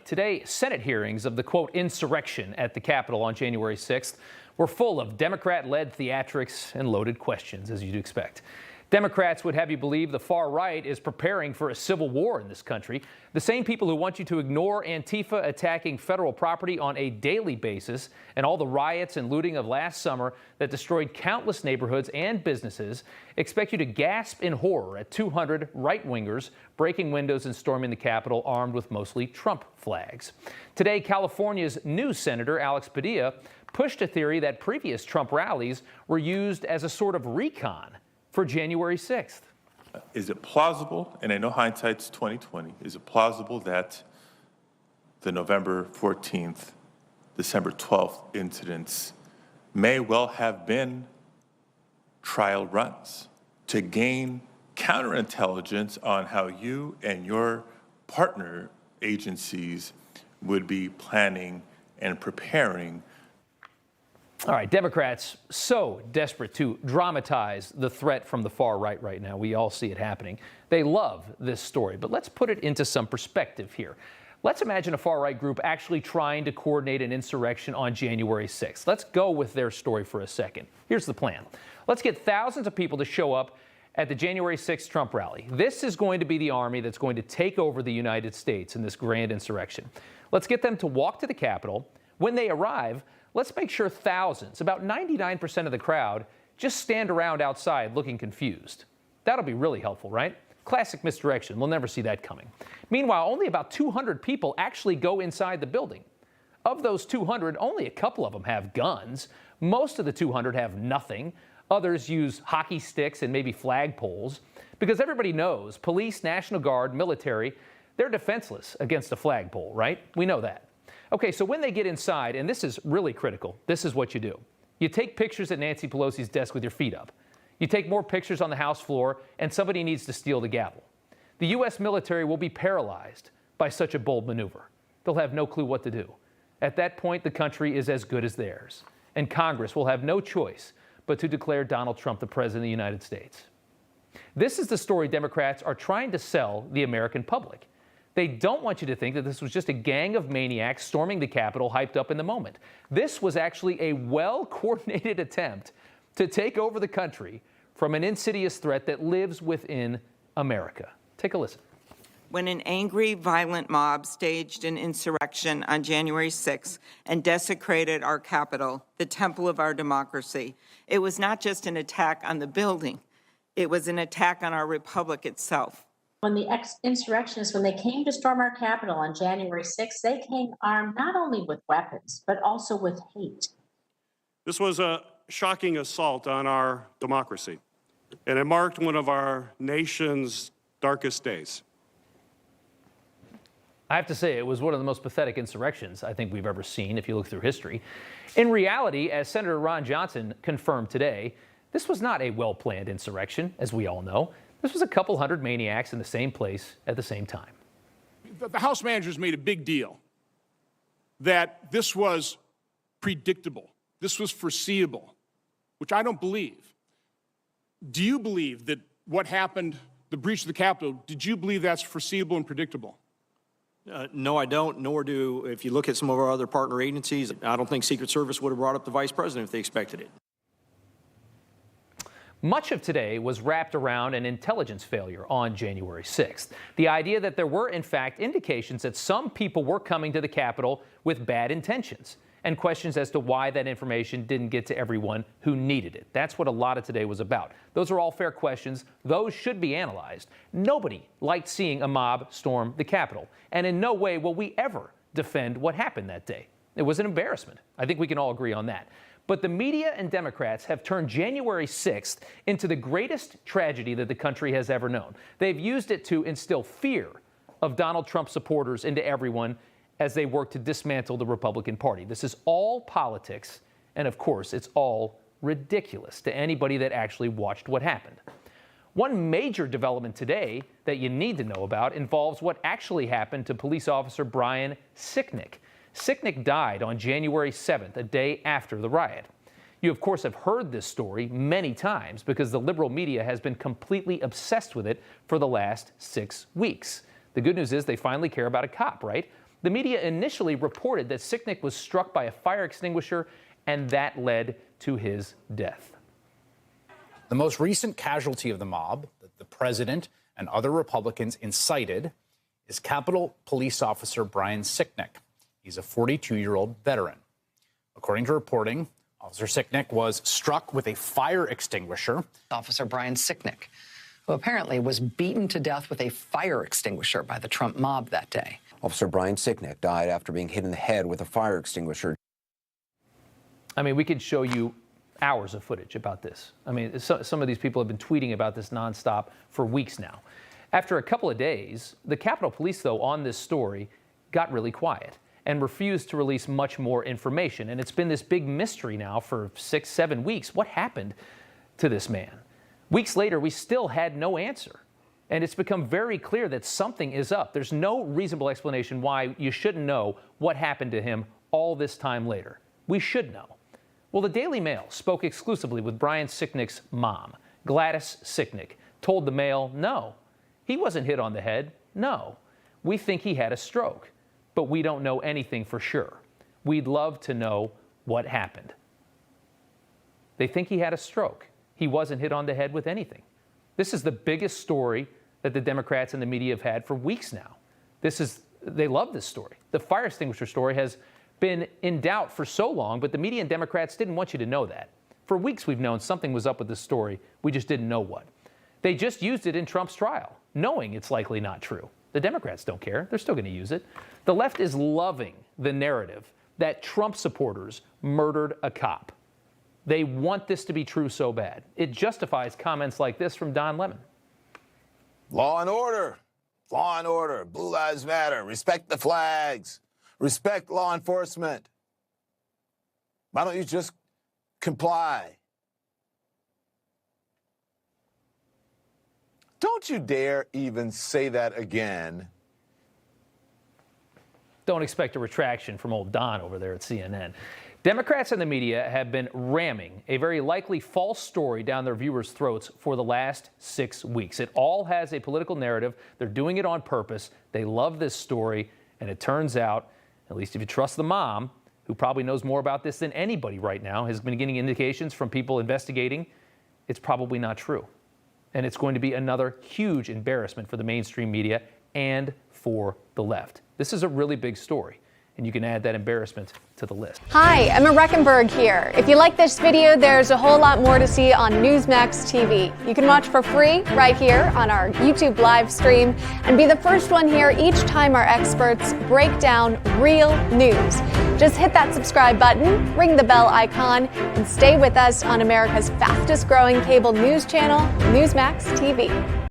Today, Senate hearings of the, quote, insurrection at the Capitol on January 6th were full of Democrat-led theatrics and loaded questions, as you'd expect. Democrats would have you believe the far right is preparing for a civil war in this country. The same people who want you to ignore Antifa attacking federal property on a daily basis and all the riots and looting of last summer that destroyed countless neighborhoods and businesses expect you to gasp in horror at 200 right-wingers breaking windows and storming the Capitol armed with mostly Trump flags. Today, California's new Senator Alex Padilla pushed a theory that previous Trump rallies were used as a sort of recon for January 6th. Is it plausible, and I know hindsight's 20/20, is it plausible that the November 14th, December 12th incidents may well have been trial runs to gain counterintelligence on how you and your partner agencies would be planning and preparing? All right, Democrats so desperate to dramatize the threat from the far right now. We all see it happening. They love this story, but let's put it into some perspective here. Let's imagine a far right group actually trying to coordinate an insurrection on January 6th. Let's go with their story for a second. Here's the plan. Let's get thousands of people to show up at the January 6th Trump rally. This is going to be the army that's going to take over the United States in this grand insurrection. Let's get them to walk to the Capitol. When they arrive, let's make sure thousands, about 99% of the crowd, just stand around outside looking confused. That'll be really helpful, right? Classic misdirection. We'll never see that coming. Meanwhile, only about 200 people actually go inside the building. Of those 200, only a couple of them have guns. Most of the 200 have nothing. Others use hockey sticks and maybe flagpoles. Because everybody knows police, National Guard, military, they're defenseless against a flagpole, right? We know that. Okay, so when they get inside, and this is really critical, this is what you do. You take pictures at Nancy Pelosi's desk with your feet up. You take more pictures on the House floor, and somebody needs to steal the gavel. The U.S. military will be paralyzed by such a bold maneuver. They'll have no clue what to do. At that point, the country is as good as theirs, and Congress will have no choice but to declare Donald Trump the President of the United States. This is the story Democrats are trying to sell the American public. They don't want you to think that this was just a gang of maniacs storming the Capitol hyped up in the moment. This was actually a well-coordinated attempt to take over the country from an insidious threat that lives within America. Take a listen. When an angry, violent mob staged an insurrection on January 6th and desecrated our Capitol, the temple of our democracy, it was not just an attack on the building, it was an attack on our republic itself. When the insurrectionists, when they came to storm our Capitol on January 6th, they came armed not only with weapons, but also with hate. This was a shocking assault on our democracy, and it marked one of our nation's darkest days. I have to say, it was one of the most pathetic insurrections I think we've ever seen, if you look through history. In reality, as Senator Ron Johnson confirmed today, this was not a well-planned insurrection, as we all know. This was a couple hundred maniacs in the same place at the same time. The House managers made a big deal that this was predictable, this was foreseeable, which I don't believe. Do you believe that what happened, the breach of the Capitol, did you believe that's foreseeable and predictable? No, I don't, nor do, if you look at some of our other partner agencies, I don't think Secret Service would have brought up the vice president if they expected it. Much of today was wrapped around an intelligence failure on January 6th. The idea that there were, in fact, indications that some people were coming to the Capitol with bad intentions, and questions as to why that information didn't get to everyone who needed it. That's what a lot of today was about. Those are all fair questions. Those should be analyzed. Nobody liked seeing a mob storm the Capitol, and in no way will we ever defend what happened that day. It was an embarrassment. I think we can all agree on that. But the media and Democrats have turned January 6th into the greatest tragedy that the country has ever known. They've used it to instill fear of Donald Trump supporters into everyone as they work to dismantle the Republican Party. This is all politics, and of course, it's all ridiculous to anybody that actually watched what happened. One major development today that you need to know about involves what actually happened to police officer Brian Sicknick. Sicknick died on January 7th, a day after the riot. You, of course, have heard this story many times because the liberal media has been completely obsessed with it for the last 6 weeks. The good news is they finally care about a cop, right? The media initially reported that Sicknick was struck by a fire extinguisher, and that led to his death. The most recent casualty of the mob that the president and other Republicans incited is Capitol Police Officer Brian Sicknick. He's a 42-year-old veteran. According to reporting, Officer Sicknick was struck with a fire extinguisher. Officer Brian Sicknick, who apparently was beaten to death with a fire extinguisher by the Trump mob that day. Officer Brian Sicknick died after being hit in the head with a fire extinguisher. I mean, we could show you hours of footage about this. I mean, some of these people have been tweeting about this nonstop for weeks now. After a couple of days, the Capitol Police, though, on this story got really quiet and refused to release much more information. And it's been this big mystery now for 6-7 weeks. What happened to this man? Weeks later, we still had no answer. And it's become very clear that something is up. There's no reasonable explanation why you shouldn't know what happened to him all this time later. We should know. Well, the Daily Mail spoke exclusively with Brian Sicknick's mom, Gladys Sicknick, told the Mail, no, he wasn't hit on the head. No, we think he had a stroke, but we don't know anything for sure. We'd love to know what happened. They think he had a stroke. He wasn't hit on the head with anything. This is the biggest story that the Democrats and the media have had for weeks now. They love this story. The fire extinguisher story has been in doubt for so long, but the media and Democrats didn't want you to know that. For weeks we've known something was up with this story. We just didn't know what. They just used it in Trump's trial, knowing it's likely not true. The Democrats don't care. They're still going to use it. The left is loving the narrative that Trump supporters murdered a cop. They want this to be true so bad. It justifies comments like this from Don Lemon. Law and order. Law and order. Blue Lives Matter. Respect the flags. Respect law enforcement. Why don't you just comply? Don't you dare even say that again. Don't expect a retraction from old Don over there at CNN. Democrats and the media have been ramming a very likely false story down their viewers' throats for the last 6 weeks. It all has a political narrative. They're doing it on purpose. They love this story, and it turns out, at least if you trust the mom, who probably knows more about this than anybody right now, has been getting indications from people investigating, it's probably not true. And it's going to be another huge embarrassment for the mainstream media and for the left. This is a really big story, and you can add that embarrassment to the list. Hi, Emma Reckenberg here. If you like this video, there's a whole lot more to see on Newsmax TV. You can watch for free right here on our YouTube live stream and be the first one here each time our experts break down real news. Just hit that subscribe button, ring the bell icon, and stay with us on America's fastest growing cable news channel, Newsmax TV.